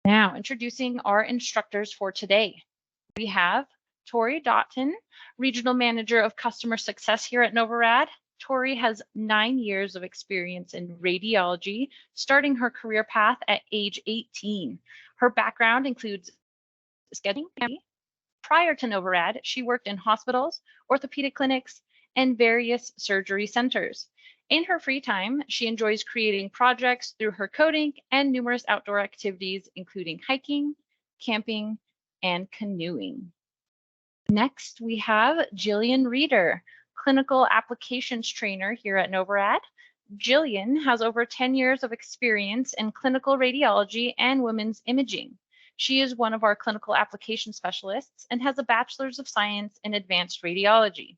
Now, introducing our instructors for today. We have Tori Doughton, Regional Manager of Customer Success here at Novorad. Tori has 9 years of experience in radiology, starting her career path at age 18. Her background includes scheduling. Prior to Novorad, she worked in hospitals, orthopedic clinics, and various surgery centers. In her free time, she enjoys creating projects through her coding and numerous outdoor activities, including hiking, camping, and canoeing. Next, we have Jillian Reeder, Clinical Applications Trainer here at Novorad. Jillian has over 10 years of experience in clinical radiology and women's imaging. She is one of our clinical application specialists and has a bachelor's of science in advanced radiology.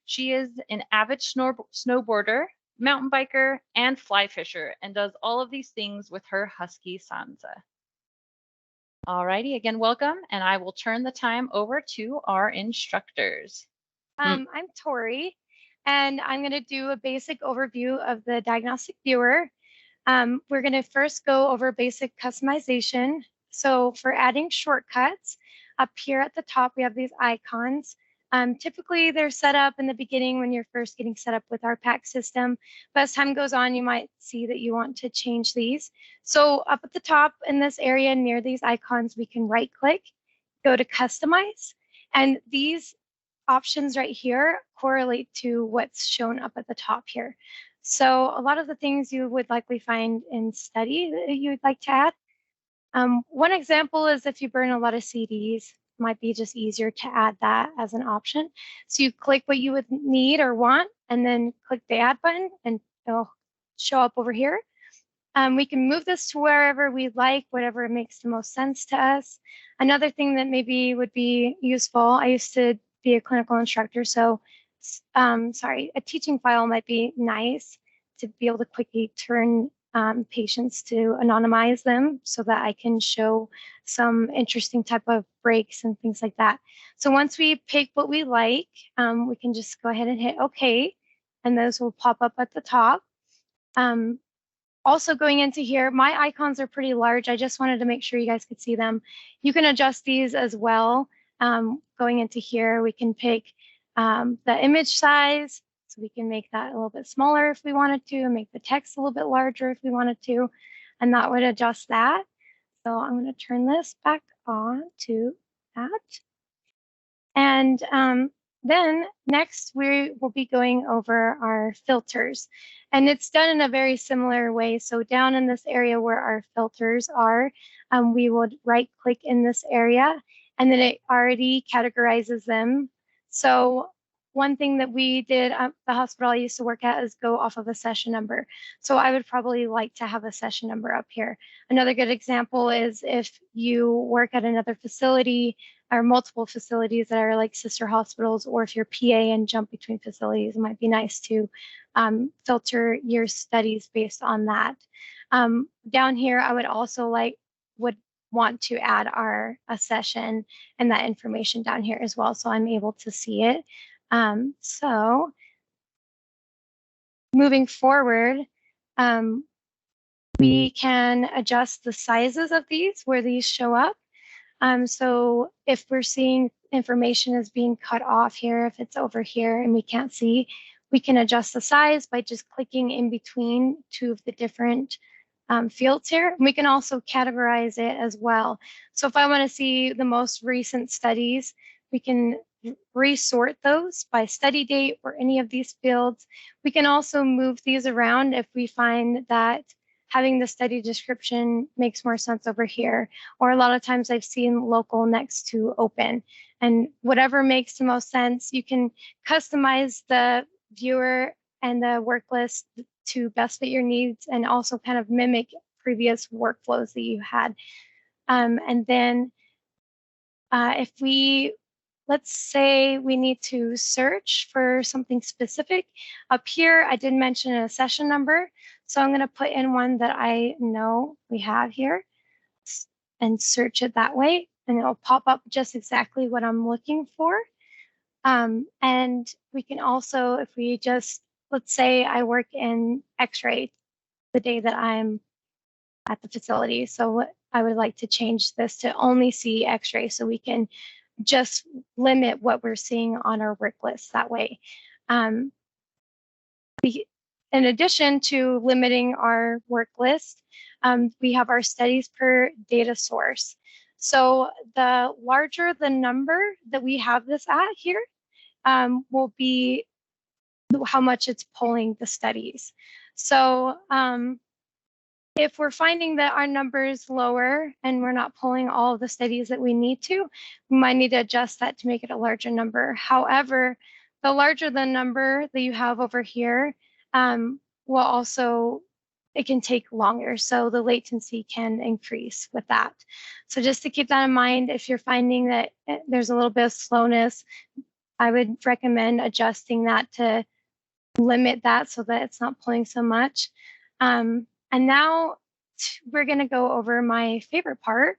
She is an avid snowboarder, mountain biker, and fly fisher, and does all of these things with her husky Sansa. Alrighty, again, welcome, and I will turn the time over to our instructors. I'm Tori, and I'm going to do a basic overview of the diagnostic viewer. We're going to first go over basic customization. So for adding shortcuts, up here at the top, we have these icons. Typically, they're set up in the beginning when you're first getting set up with our PAC system. But as time goes on, you might see that you want to change these. So up at the top in this area near these icons, we can right-click, go to Customize, and these options right here correlate to what's shown up at the top here. So a lot of the things you would likely find in study that you would like to add. One example is if you burn a lot of CDs, might be just easier to add that as an option. So you click what you would need or want, and then click the add button, and it'll show up over here. We can move this to wherever we like, whatever makes the most sense to us. Another thing that maybe would be useful, I used to be a clinical instructor, so a teaching file might be nice to be able to quickly turn patients to anonymize them so that I can show some interesting type of breaks and things like that. So once we pick what we like, we can just go ahead and hit OK, and those will pop up at the top. Also going into here, my icons are pretty large. I just wanted to make sure you guys could see them. You can adjust these as well. Going into here, we can pick the image size. So we can make that a little bit smaller if we wanted to, and make the text a little bit larger if we wanted to, and that would adjust that. So I'm going to turn this back on to that. And then next we will be going over our filters, and it's done in a very similar way. So down in this area where our filters are, we would right click in this area, and then it already categorizes them. So one thing that we did at the hospital I used to work at is go off of a session number. So I would probably like to have a session number up here. Another good example is if you work at another facility or multiple facilities that are like sister hospitals, or if you're PA and jump between facilities, it might be nice to filter your studies based on that. Down here, I would also would want to add a session and that information down here as well, so I'm able to see it. So moving forward, we can adjust the sizes of these where these show up. So if we're seeing information is being cut off here, if it's over here and we can't see, we can adjust the size by just clicking in between two of the different fields here. We can also categorize it as well. So if I want to see the most recent studies, we can resort those by study date or any of these fields. We can also move these around if we find that having the study description makes more sense over here. Or a lot of times I've seen local next to open. And whatever makes the most sense, you can customize the viewer and the work list to best fit your needs, and also kind of mimic previous workflows that you had. And then if let's say we need to search for something specific. Up here, I did mention a session number. So I'm going to put in one that I know we have here and search it that way. And it'll pop up just exactly what I'm looking for. And we can also, if we just, let's say I work in X-ray the day that I'm at the facility. So I would like to change this to only see X-ray so we can just limit what we're seeing on our work list that way. In addition to limiting our work list, we have our studies per data source. So the larger the number that we have this at here will be how much it's pulling the studies. So if we're finding that our number is lower and we're not pulling all of the studies that we need to, we might need to adjust that to make it a larger number. However, the larger the number that you have over here, will also, it can take longer. So the latency can increase with that. So just to keep that in mind, if you're finding that there's a little bit of slowness, I would recommend adjusting that to limit that so that it's not pulling so much. And now we're going to go over my favorite part,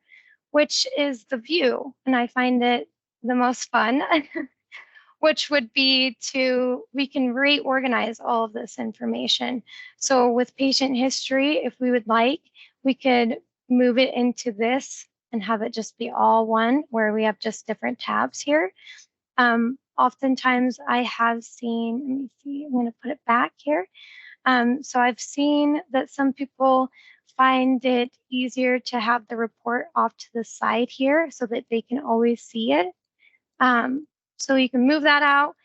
which is the view. And I find it the most fun, which would be we can reorganize all of this information. So with patient history, if we would like, we could move it into this and have it just be all one, where we have just different tabs here. Oftentimes I have seen, let me see, I'm going to put it back here. So I've seen that some people find it easier to have the report off to the side here so that they can always see it. So you can move that out.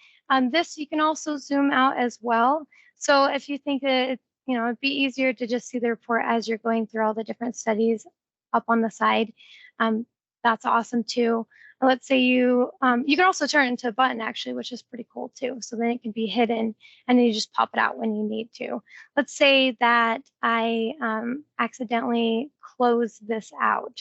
This you can also zoom out as well. So if you think that it'd be easier to just see the report as you're going through all the different studies up on the side, that's awesome too. Let's say you can also turn it into a button actually, which is pretty cool too. So then it can be hidden and then you just pop it out when you need to. Let's say that I accidentally close this out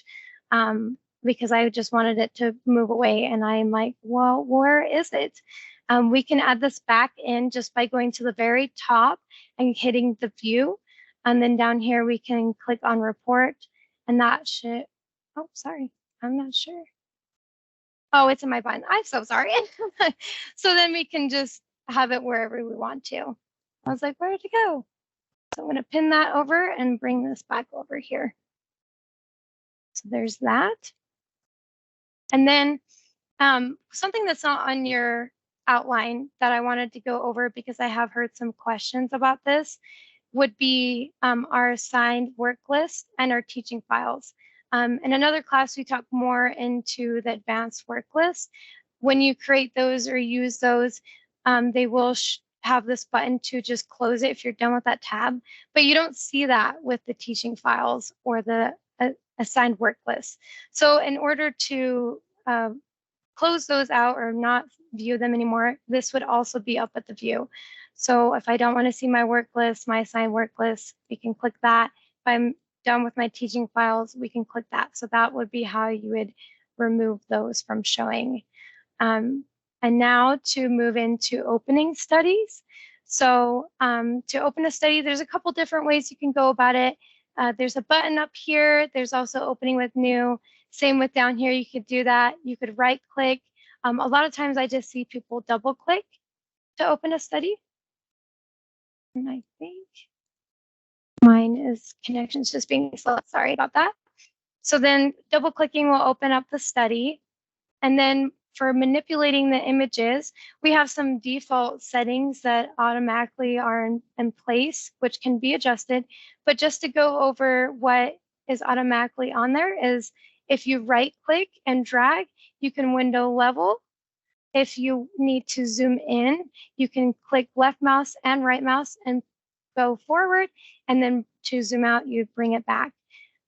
because I just wanted it to move away and I'm like, well, where is it? We can add this back in just by going to the very top and hitting the view. And then down here we can click on report and that should, oh, sorry, I'm not sure. Oh, it's in my button. I'm so sorry. So then we can just have it wherever we want to. I was like, where did it go? So I'm going to pin that over and bring this back over here. So there's that. And then something that's not on your outline that I wanted to go over because I have heard some questions about this would be our assigned work list and our teaching files. In another class, we talk more into the advanced work list. When you create those or use those, they will have this button to just close it if you're done with that tab, but you don't see that with the teaching files or the assigned work list. So in order to close those out or not view them anymore, this would also be up at the view. So if I don't want to see my work list, my assigned work list, we can click that. If I'm done with my teaching files, we can click that. So that would be how you would remove those from showing. And now to move into opening studies. So to open a study, there's a couple different ways you can go about it. There's a button up here. There's also opening with new. Same with down here, you could do that. You could right click. A lot of times I just see people double click to open a study. And I think mine is connections just being slow. Sorry about that. So then double clicking will open up the study. And then for manipulating the images, we have some default settings that automatically are in place, which can be adjusted. But just to go over what is automatically on there is if you right click and drag, you can window level. If you need to zoom in, you can click left mouse and right mouse and go forward. And then to zoom out, you bring it back.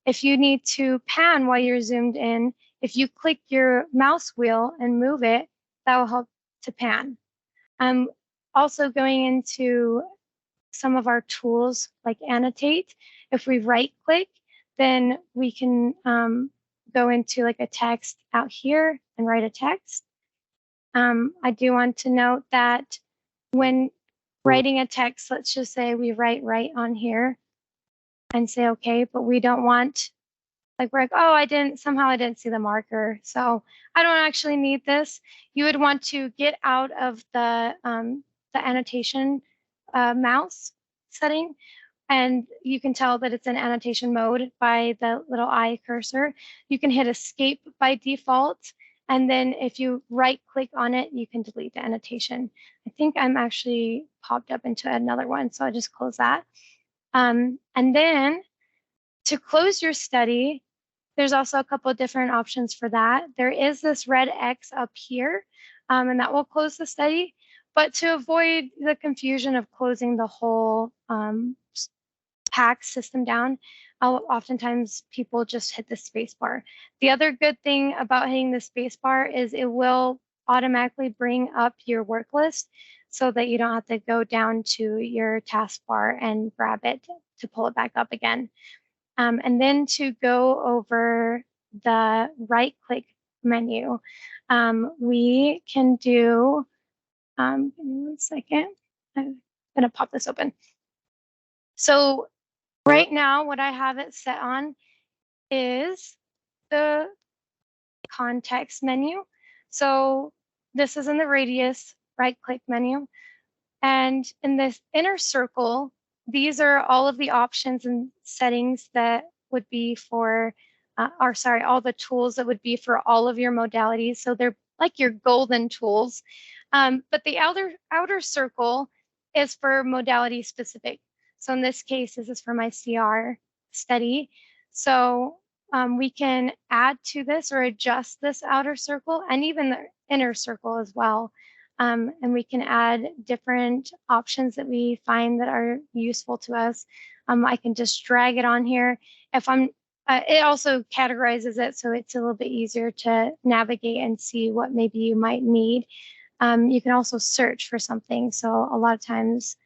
If you need to pan while you're zoomed in, if you click your mouse wheel and move it, that will help to pan. Also going into some of our tools like annotate, if we right click, then we can go into like a text out here and write a text. I do want to note that when writing a text, let's just say we write right on here and say okay, but we don't want, like we're like, oh, somehow I didn't see the marker, so I don't actually need this. You would want to get out of the annotation mouse setting, and you can tell that it's in annotation mode by the little eye cursor. You can hit escape by default. And then if you right click on it, you can delete the annotation. I think I'm actually popped up into another one, so I'll just close that. And then to close your study, there's also a couple of different options for that. There is this red X up here, and that will close the study. But to avoid the confusion of closing the whole pack system down, oftentimes people just hit the space bar. The other good thing about hitting the space bar is it will automatically bring up your work list so that you don't have to go down to your taskbar and grab it to pull it back up again. And then to go over the right click menu, we can do, give me 1 second. I'm gonna pop this open. So right now, what I have it set on is the context menu. So this is in the radius right click menu. And in this inner circle, these are all of the options and settings that would be for, all the tools that would be for all of your modalities. So they're like your golden tools. But the outer circle is for modality specific. So in this case, this is for my CR study. So we can add to this or adjust this outer circle and even the inner circle as well. And we can add different options that we find that are useful to us. I can just drag it on here. If I'm, it also categorizes it so it's a little bit easier to navigate and see what maybe you might need. You can also search for something. So a lot of times,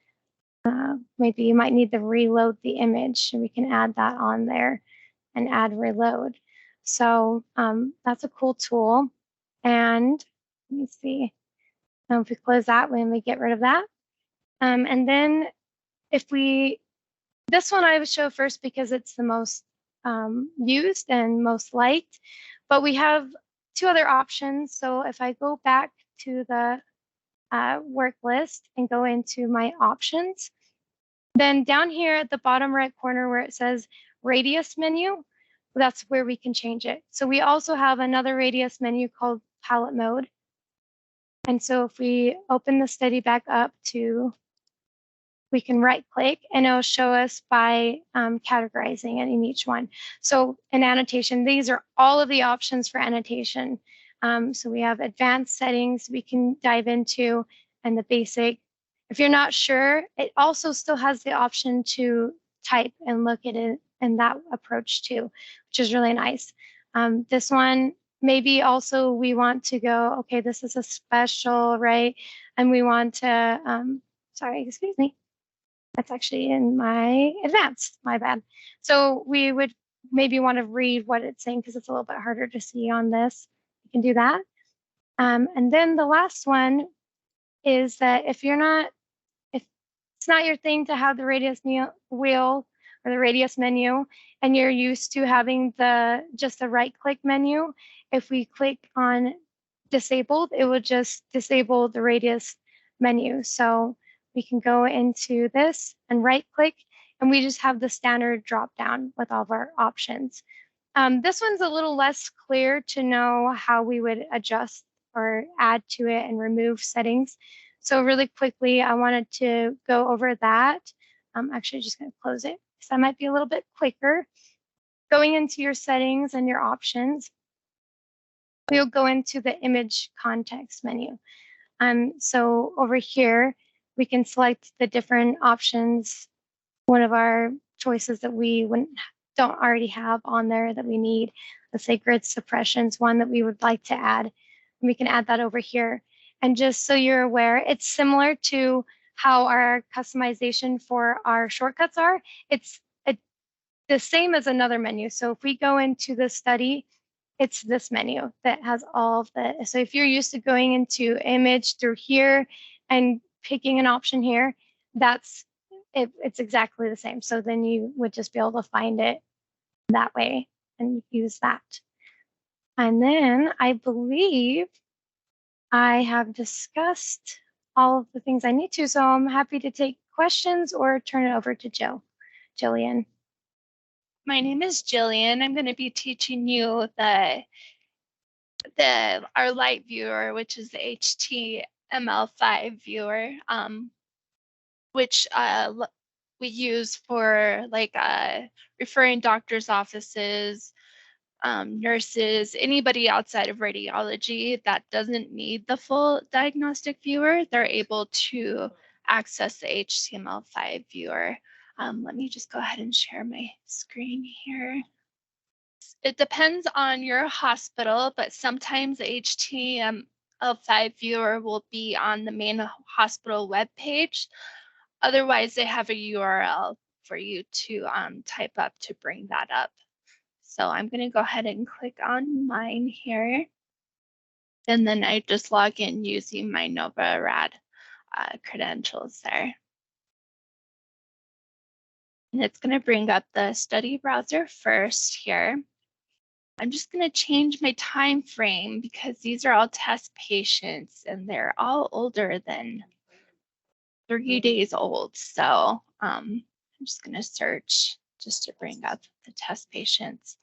maybe you might need to reload the image, and we can add that on there and add reload. So that's a cool tool. And let me see. If we close that, when we get rid of that. And then if we, this one I would show first because it's the most used and most liked, but we have two other options. So if I go back to the work list and go into my options, then down here at the bottom right corner where it says radius menu, that's where we can change it. So we also have another radius menu called palette mode. And so if we open the study back up to, we can right click and it'll show us by categorizing it in each one. So in annotation, these are all of the options for annotation. So we have advanced settings we can dive into and the basic. If you're not sure, it also still has the option to type and look at it in that approach too, which is really nice. This one, maybe also we want to go, okay, this is a special, right? And we want to, sorry, excuse me. That's actually in my advanced, my bad. So we would maybe want to read what it's saying because it's a little bit harder to see on this. You can do that. And then the last one is that if it's not your thing to have the radius wheel or the radius menu, and you're used to having just the right click menu, if we click on disabled, it will just disable the radius menu. So we can go into this and right click, and we just have the standard drop down with all of our options. This one's a little less clear to know how we would adjust or add to it and remove settings. So really quickly, I wanted to go over that. I'm actually just going to close it because that might be a little bit quicker. Going into your settings and your options, we'll go into the image context menu. So over here, we can select the different options. One of our choices that we don't already have on there that we need, let's say grid suppressions, one that we would like to add. And we can add that over here. And just so you're aware, it's similar to how our customization for our shortcuts are. It's the same as another menu. So if we go into the study, it's this menu that has all of the, so if you're used to going into image through here and picking an option here, it's exactly the same. So then you would just be able to find it that way and use that. And then I believe I have discussed all of the things I need to, so I'm happy to take questions or turn it over to Joe. Jillian. My name is Jillian. I'm going to be teaching you our light viewer, which is the HTML5 viewer, which we use for referring doctors' offices, nurses, anybody outside of radiology that doesn't need the full diagnostic viewer. They're able to access the HTML5 viewer. Let me just go ahead and share my screen here. It depends on your hospital, but sometimes the HTML5 viewer will be on the main hospital webpage. Otherwise, they have a URL for you to type up to bring that up. So I'm going to go ahead and click on mine here. And then I just log in using my NovaRad credentials there. And it's going to bring up the study browser first here. I'm just going to change my time frame because these are all test patients and they're all older than 3 days old. So I'm just going to search just to bring up the test patients.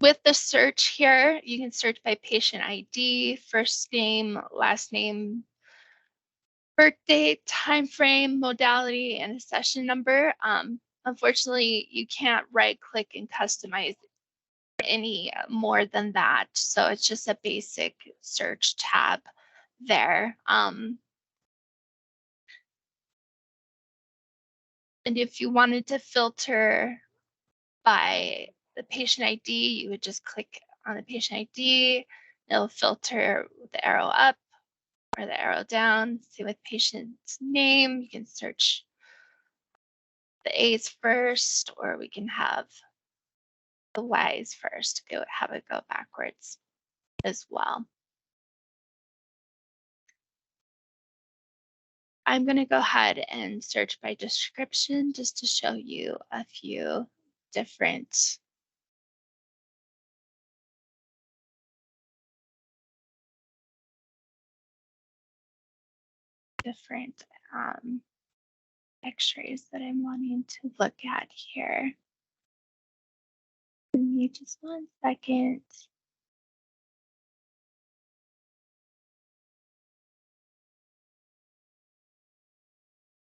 With the search here, you can search by patient ID, first name, last name, birth date, time frame, modality, and a session number. Unfortunately, you can't right click and customize any more than that. So it's just a basic search tab there. And if you wanted to filter by the patient ID, you would just click on the patient ID. It'll filter with the arrow up or the arrow down. See with patient's name, you can search the A's first, or we can have the Y's first, have it go backwards as well. I'm going to go ahead and search by description just to show you a few different x-rays that I'm wanting to look at here. Give me just 1 second.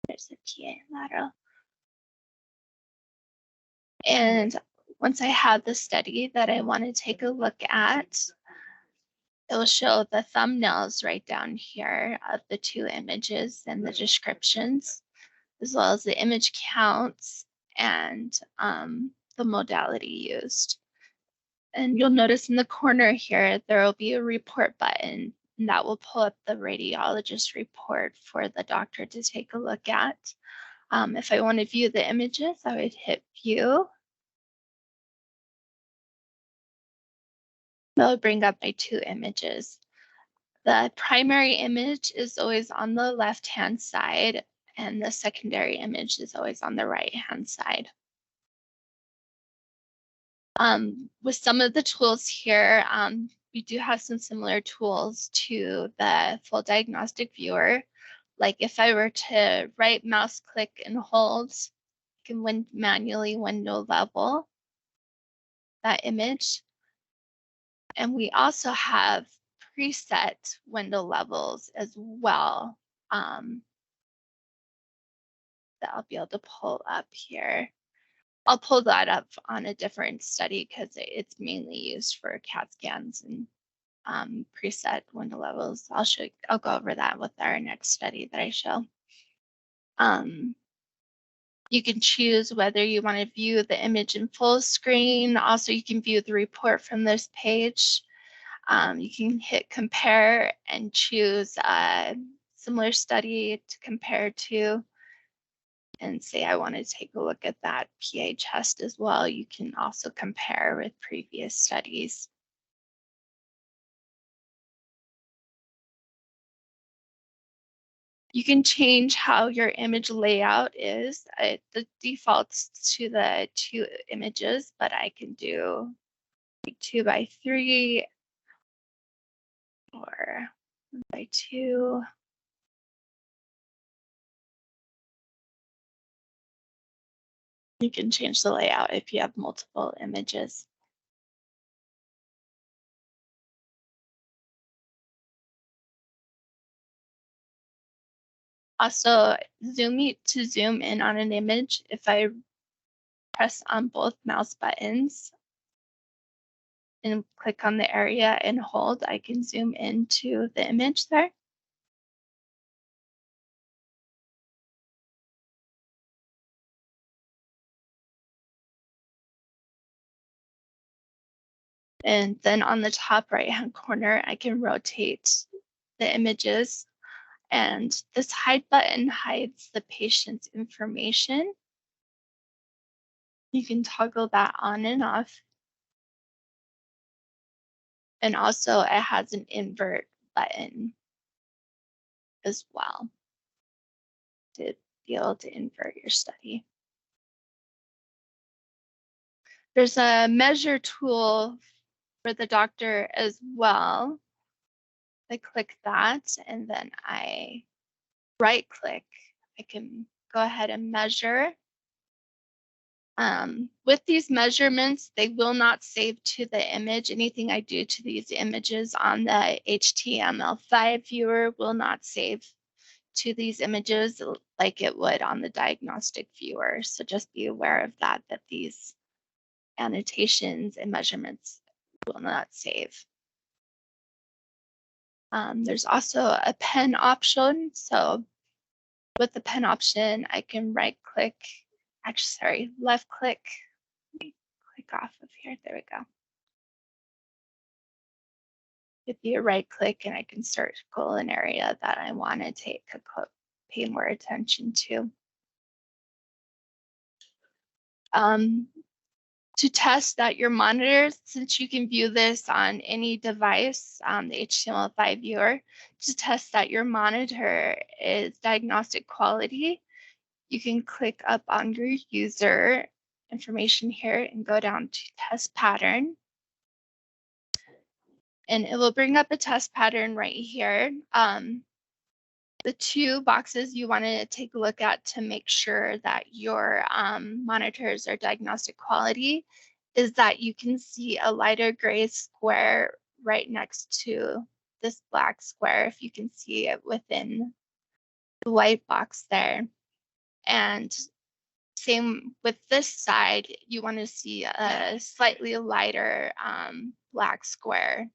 There's a TA lateral. And once I have the study that I want to take a look at, it will show the thumbnails right down here of the 2 images and the descriptions, as well as the image counts and the modality used. And you'll notice in the corner here, there will be a report button, and that will pull up the radiologist report for the doctor to take a look at. If I want to view the images, I would hit view. That'll bring up my 2 images. The primary image is always on the left-hand side, and the secondary image is always on the right-hand side. With some of the tools here, we do have some similar tools to the full diagnostic viewer. Like if I were to right mouse click and hold, I can manually window level that image. And we also have preset window levels as well that I'll be able to pull up here. I'll pull that up on a different study because it's mainly used for CAT scans and preset window levels. I'll go over that with our next study that I show. You can choose whether you want to view the image in full screen. Also, you can view the report from this page. You can hit compare and choose a similar study to compare to, and say I want to take a look at that PA chest as well. You can also compare with previous studies. You can change how your image layout is. It defaults to the 2 images, but I can do 2 by 3 or 1 by 2. You can change the layout if you have multiple images. Also, to zoom in on an image, if I press on both mouse buttons and click on the area and hold, I can zoom into the image there. And then on the top right-hand corner, I can rotate the images. And this hide button hides the patient's information. You can toggle that on and off. And also it has an invert button as well to be able to invert your study. There's a measure tool for the doctor as well. I click that and then I right click. I can go ahead and measure. With these measurements, they will not save to the image. Anything I do to these images on the HTML5 viewer will not save to these images like it would on the diagnostic viewer. So just be aware of that these annotations and measurements will not save. There's also a pen option. So with the pen option, I can left click. Let me click off of here. There we go. It'd be a right click and I can circle an area that I want to pay more attention to. To test that your monitors, since you can view this on any device, the HTML5 viewer, to test that your monitor is diagnostic quality, you can click up on your user information here and go down to test pattern. And it will bring up a test pattern right here. The two boxes you want to take a look at to make sure that your monitors are diagnostic quality is that you can see a lighter gray square right next to this black square, if you can see it within the white box there. And same with this side, you want to see a slightly lighter black square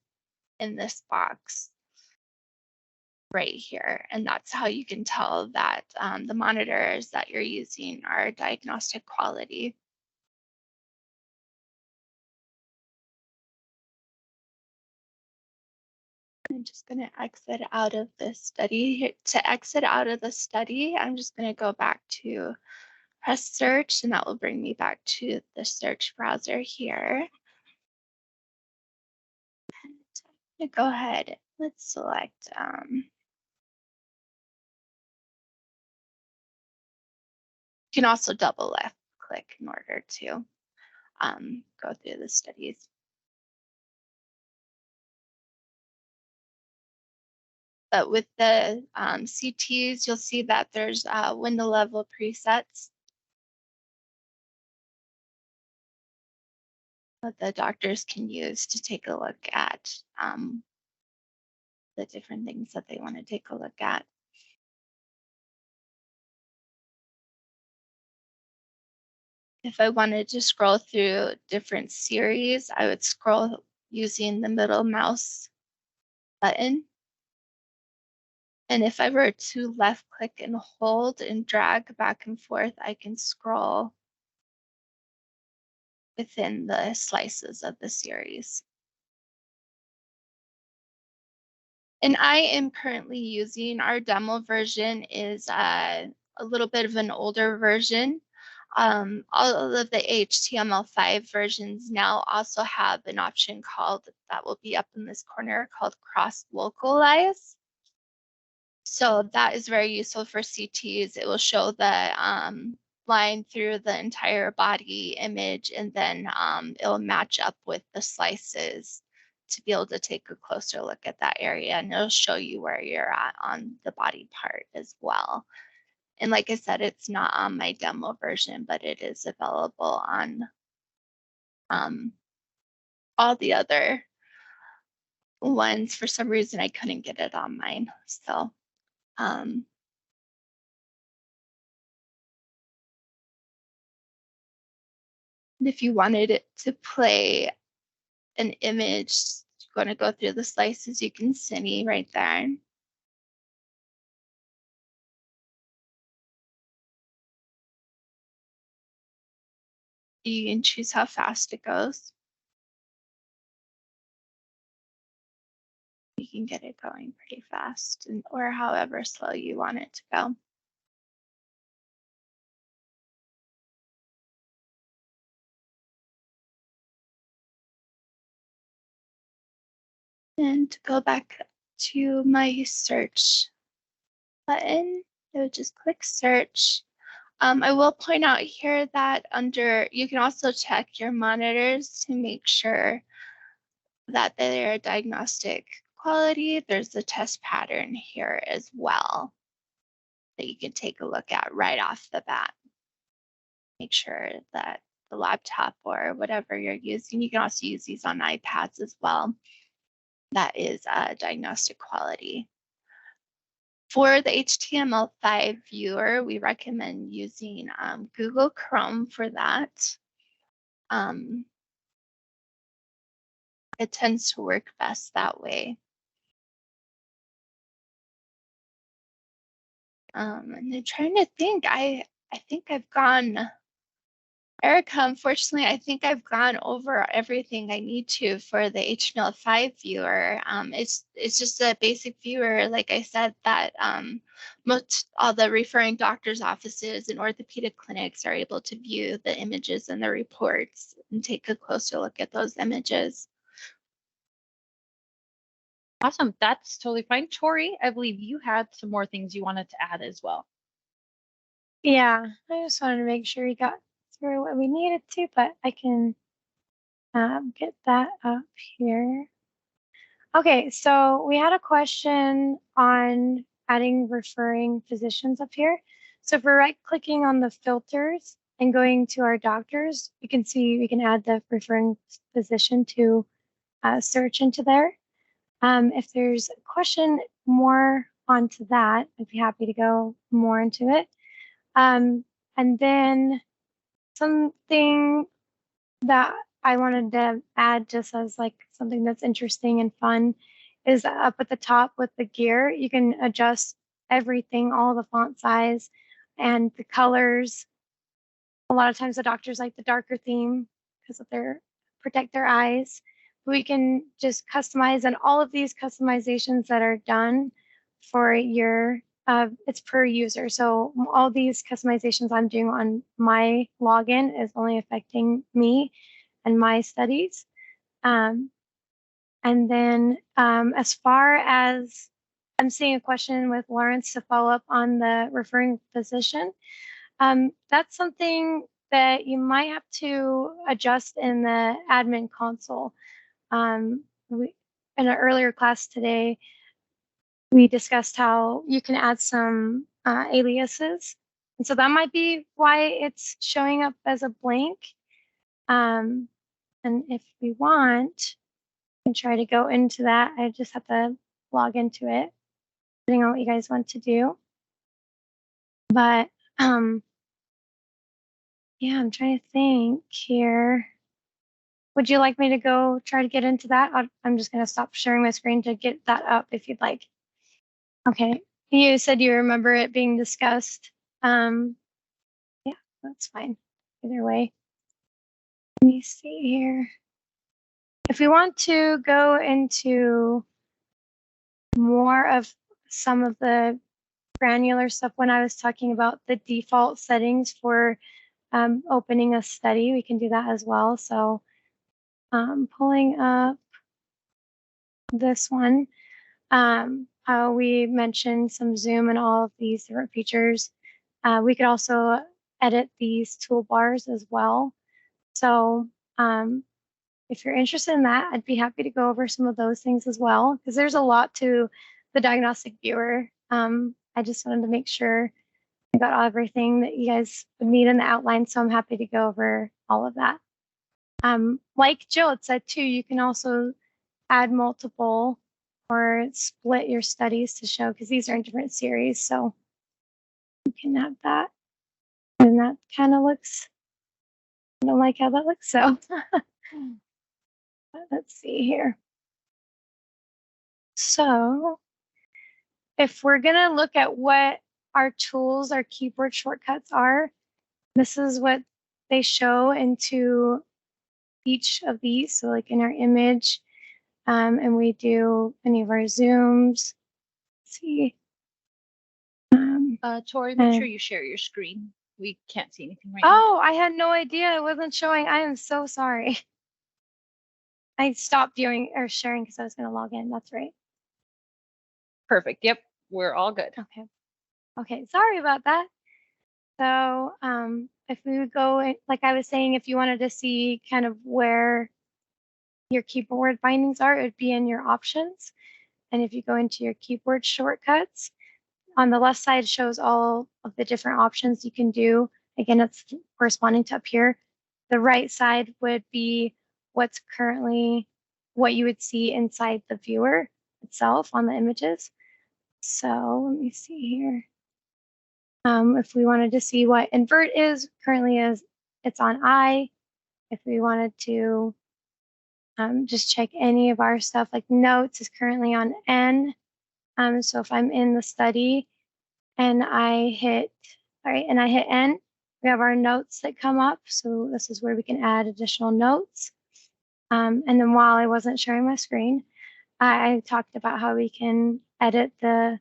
in this box right here. And that's how you can tell that the monitors that you're using are diagnostic quality. I'm just going to exit out of this study. To exit out of the study, I'm just going to go back to press search, and that will bring me back to the search browser here. And go ahead, let's select you can also double left click in order to go through the studies. But with the CTs, you'll see that there's window level presets that the doctors can use to take a look at the different things that they want to take a look at. If I wanted to scroll through different series, I would scroll using the middle mouse button. And if I were to left click and hold and drag back and forth, I can scroll within the slices of the series. And I am currently using our demo version is a little bit of an older version. All of the HTML5 versions now also have an option called, that will be up in this corner, called cross localize. So that is very useful for CTs. It will show the line through the entire body image, and then it'll match up with the slices to be able to take a closer look at that area, and it'll show you where you're at on the body part as well. And like I said, it's not on my demo version, but it is available on all the other ones. For some reason, I couldn't get it on mine. So if you wanted it to play an image, going to go through the slices, you can see right there. You can choose how fast it goes. You can get it going pretty fast, or however slow you want it to go. And to go back to my search button, I would just click search. I will point out here that you can also check your monitors to make sure that they are diagnostic quality. There's a test pattern here as well that you can take a look at right off the bat. Make sure that the laptop or whatever you're using, you can also use these on iPads as well. That is diagnostic quality. For the HTML5 viewer, we recommend using Google Chrome for that. It tends to work best that way. And I'm trying to think, I think I've gone, Erica, unfortunately, I think I've gone over everything I need to for the HTML5 viewer. It's just a basic viewer, like I said, that all the referring doctors' offices and orthopedic clinics are able to view the images and the reports and take a closer look at those images. Awesome. That's totally fine. Tori, I believe you had some more things you wanted to add as well. Yeah, I just wanted to make sure we got through what we needed to, but I can get that up here. Okay, so we had a question on adding referring physicians up here. So if we're right-clicking on the filters and going to our doctors, you can see we can add the referring physician to search into there. If there's a question more onto that, I'd be happy to go more into it. And then something that I wanted to add just as like something that's interesting and fun is up at the top with the gear. You can adjust everything, all the font size and the colors. A lot of times the doctors like the darker theme because of protect their eyes. We can just customize, and all of these customizations that are done for your it's per user. So all these customizations I'm doing on my login is only affecting me and my studies. And then as far as I'm seeing a question with Lawrence to follow up on the referring physician, that's something that you might have to adjust in the admin console. In an earlier class today, we discussed how you can add some aliases. And so that might be why it's showing up as a blank. And if we want, we can try to go into that. I just have to log into it, depending on what you guys want to do. But yeah, I'm trying to think here. Would you like me to go try to get into that? I'm just going to stop sharing my screen to get that up if you'd like. Okay. You said you remember it being discussed. Yeah, that's fine. Either way. Let me see here. If we want to go into more of some of the granular stuff when I was talking about the default settings for opening a study, we can do that as well. So pulling up this one, how we mentioned some zoom and all of these different features. We could also edit these toolbars as well. So if you're interested in that, I'd be happy to go over some of those things as well, because there's a lot to the diagnostic viewer. I just wanted to make sure I got everything that you guys would need in the outline, so I'm happy to go over all of that. Like Jill had said too, you can also add multiple or split your studies to show, because these are in different series, so you can have that. And that kind of looks, I don't like how that looks, so let's see here. So if we're gonna look at what our tools, our keyboard shortcuts are, this is what they show into each of these. So like in our image, and we do any of our zooms. Let's see. Tori, make sure you share your screen. We can't see anything right now. Oh, I had no idea it wasn't showing. I am so sorry. I stopped viewing or sharing because I was going to log in. That's right. Perfect. Yep, we're all good. Okay. Okay, sorry about that. So if we would go, like I was saying, if you wanted to see kind of where your keyboard bindings are, it would be in your options. And if you go into your keyboard shortcuts, on the left side shows all of the different options you can do. Again, it's corresponding to up here. The right side would be what's currently what you would see inside the viewer itself on the images. So let me see here. If we wanted to see what invert is, currently it's on I. If we wanted to just check any of our stuff, like notes is currently on N. So if I'm in the study and I hit, all right, and I hit N, we have our notes that come up. So this is where we can add additional notes. And then while I wasn't sharing my screen, I talked about how we can edit the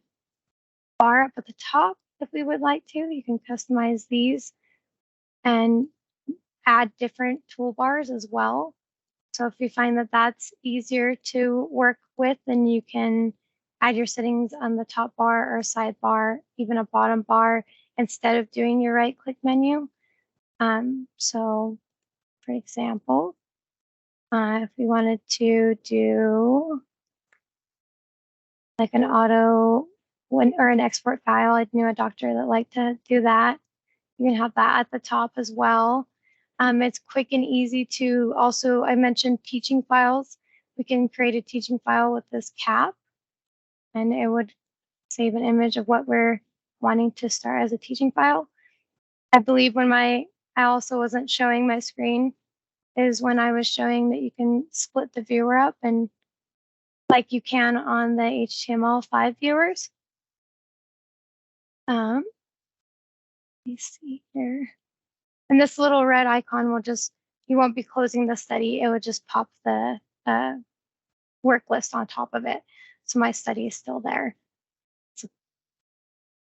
bar up at the top if we would like to. You can customize these and add different toolbars as well. So if you find that that's easier to work with, then you can add your settings on the top bar or sidebar, even a bottom bar, instead of doing your right click menu. So for example, if we wanted to do like an auto or an export file, I knew a doctor that liked to do that. You can have that at the top as well. It's quick and easy to also, I mentioned teaching files. We can create a teaching file with this cap, and it would save an image of what we're wanting to start as a teaching file. I believe when I also wasn't showing my screen is when I was showing that you can split the viewer up, and like you can on the HTML5 viewers. Let me see here. And this little red icon will just, you won't be closing the study. It would just pop the work list on top of it. So my study is still there. It's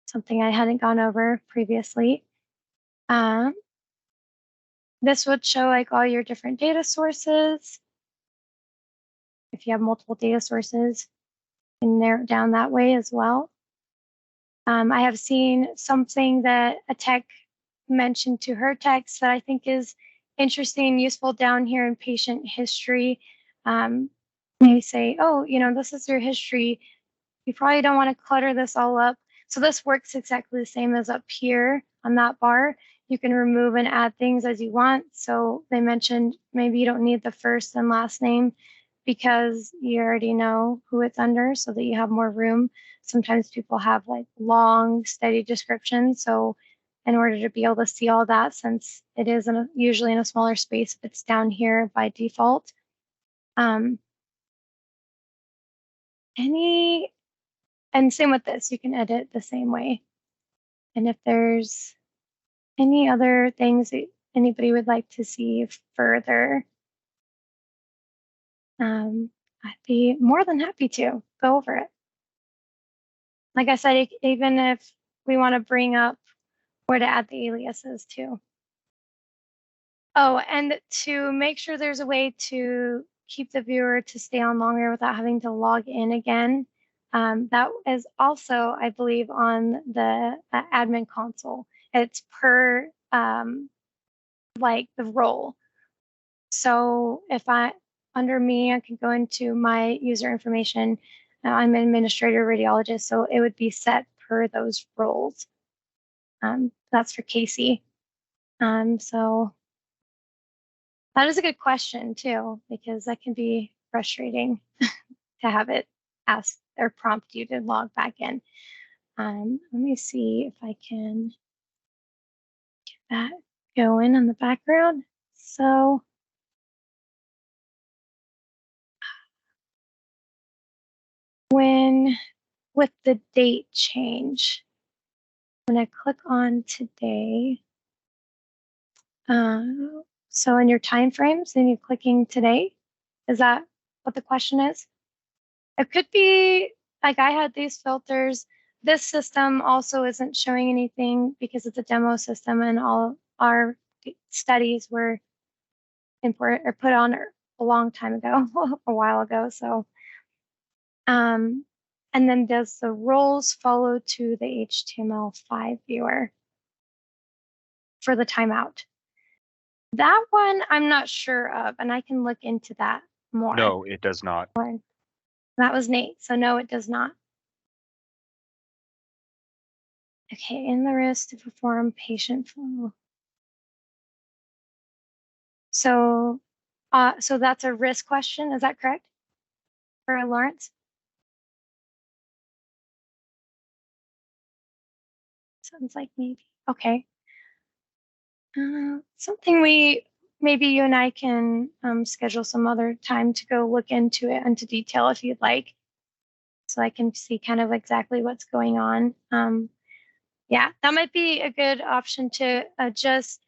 something I hadn't gone over previously. This would show like all your different data sources. If you have multiple data sources, you can narrow it down that way as well. I have seen something that a tech mentioned to her text that I think is interesting and useful down here in patient history. They say, oh, you know, this is your history. You probably don't want to clutter this all up. So this works exactly the same as up here on that bar. You can remove and add things as you want. So they mentioned maybe you don't need the first and last name because you already know who it's under so that you have more room. Sometimes people have like long, steady descriptions. So in order to be able to see all that, since it is usually in a smaller space, if it's down here by default. And same with this, you can edit the same way. And if there's any other things that anybody would like to see further, I'd be more than happy to go over it. Like I said, even if we want to bring up where to add the aliases too. Oh, and to make sure there's a way to keep the viewer to stay on longer without having to log in again. That is also, I believe, on the admin console. It's per like the role. So if under me, I can go into my user information. I'm an administrator radiologist, so it would be set per those roles. That's for Casey. So that is a good question too, because that can be frustrating to have it ask or prompt you to log back in. Let me see if I can get that going in the background. So with the date change, when I click on today, so in your time frames, then you're clicking today. Is that what the question is? It could be like I had these filters. This system also isn't showing anything because it's a demo system and all our studies were import or put on a long time ago, a while ago. So, and then does the roles follow to the HTML5 viewer for the timeout? That one I'm not sure of, and I can look into that more. No, it does not. That was Nate, so no, it does not. Okay, in the risk to perform patient flow. So, so that's a risk question, is that correct? For Lawrence? Sounds like maybe, okay. Something maybe you and I can schedule some other time to go look into it into detail if you'd like. So I can see kind of exactly what's going on. Yeah, that might be a good option to just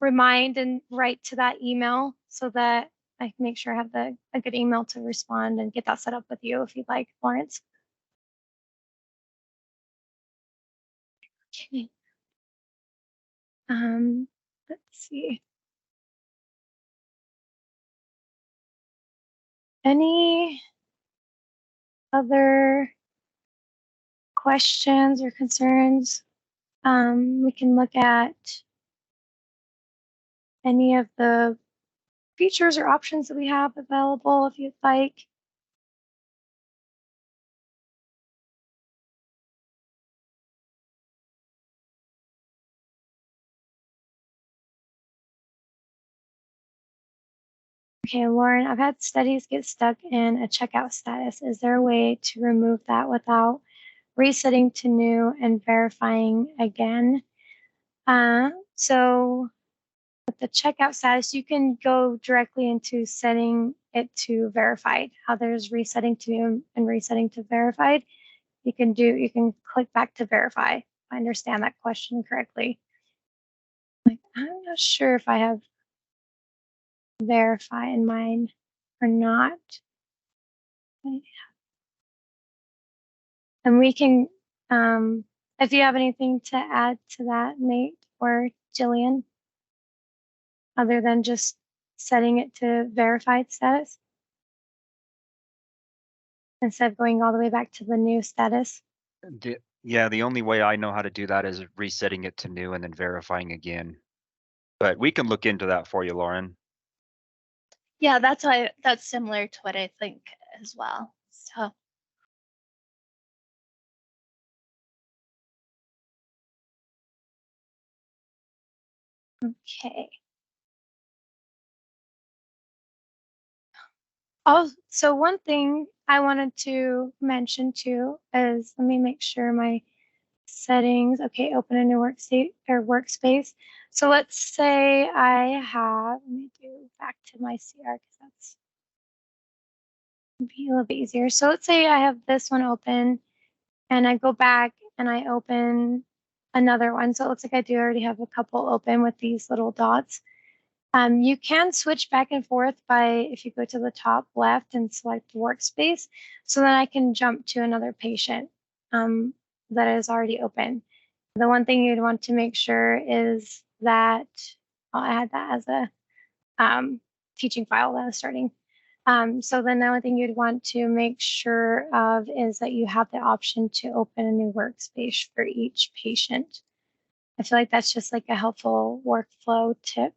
remind and write to that email so that I can make sure I have a good email to respond and get that set up with you if you'd like, Lawrence. Okay. Let's see. Any other questions or concerns? We can look at any of the features or options that we have available if you'd like. Okay, Lauren, I've had studies get stuck in a checkout status. Is there a way to remove that without resetting to new and verifying again? So with the checkout status, you can go directly into setting it to verified. How there's resetting to new and resetting to verified. You can click back to verify. If I understand that question correctly. Like, I'm not sure if I have verify in mind or not. And we can, if you have anything to add to that, Nate or Jillian, other than just setting it to verified status instead of going all the way back to the new status. Yeah, the only way I know how to do that is resetting it to new and then verifying again. But we can look into that for you, Lauren. Yeah, that's similar to what I think as well. So Okay. Oh, so one thing I wanted to mention too is, let me make sure my settings, okay, open a new workspace. So let's say I have, let me do back to my CR because that's be a little bit easier. So let's say I have this one open and I go back and I open another one. So it looks like I do already have a couple open with these little dots. You can switch back and forth by if you go to the top left and select workspace. So then I can jump to another patient that is already open. The one thing you'd want to make sure is that I'll add that as a teaching file that I was starting. So then the only thing you'd want to make sure of is that you have the option to open a new workspace for each patient. I feel like that's just like a helpful workflow tip.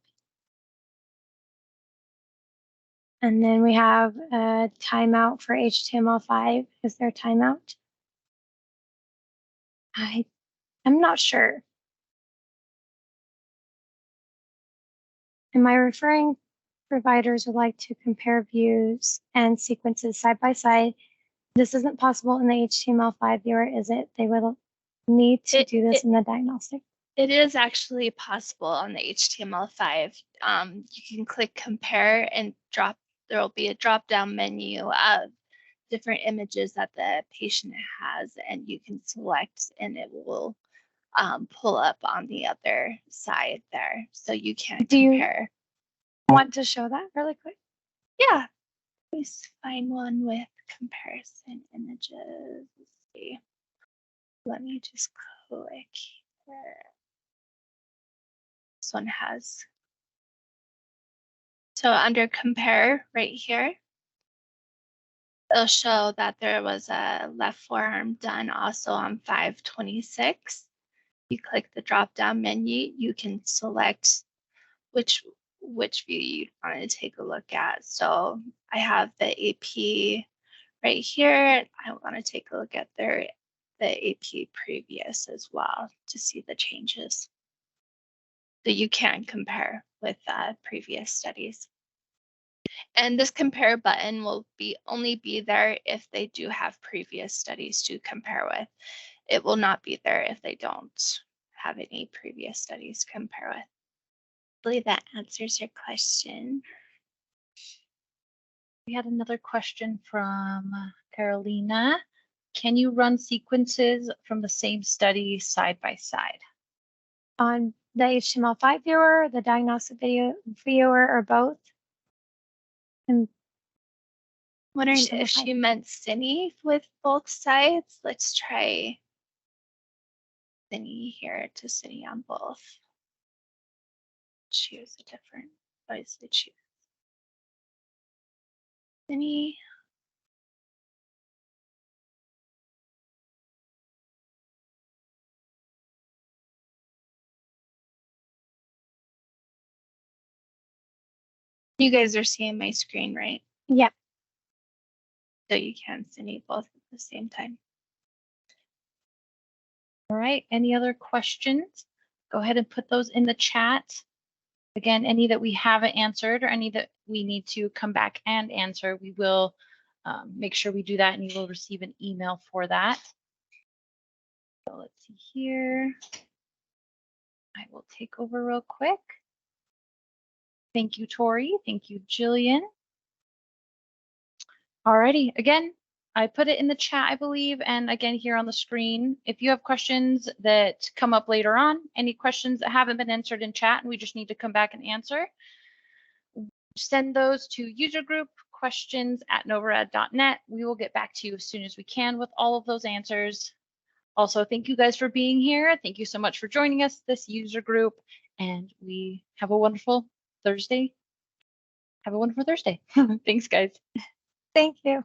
And then we have a timeout for HTML5. Is there a timeout? I I'm not sure. And my referring providers would like to compare views and sequences side by side. This isn't possible in the HTML5 viewer, is it? They will need to do this in the diagnostic. It is actually possible on the HTML5. You can click compare and there will be a drop down menu of different images that the patient has, and you can select and it will pull up on the other side there. So you can compare. Want to show that really quick? Yeah. Please find one with comparison images. Let's see. Let me just click here. This one has. So under compare right here, it'll show that there was a left forearm done also on 5/26. You click the drop down menu, you can select which view you want to take a look at. So I have the AP right here. I want to take a look at the AP previous as well to see the changes. So you can compare with previous studies. And this compare button will only be there if they do have previous studies to compare with. It will not be there if they don't have any previous studies to compare with. Hopefully that answers your question. We had another question from Carolina. Can you run sequences from the same study side by side? On the HTML5 viewer, the diagnostic video viewer, or both? And wondering if she meant Cine with both sides. Let's try Cine here to Cine on both. Choose a different place to choose. Cine. You guys are seeing my screen, right? Yeah. So you can Cine both at the same time. All right, any other questions? Go ahead and put those in the chat. Again, any that we haven't answered or any that we need to come back and answer, we will make sure we do that, and you will receive an email for that. So let's see here. I will take over real quick. Thank you, Tori. Thank you, Jillian. Alrighty, again, I put it in the chat, I believe, and again here on the screen. If you have questions that come up later on, any questions that haven't been answered in chat and we just need to come back and answer, send those to usergroupquestions@novarad.net. We will get back to you as soon as we can with all of those answers. Also, thank you guys for being here. Thank you so much for joining us, this user group, and we have a wonderful Thursday. Have a wonderful Thursday. Thanks, guys. Thank you.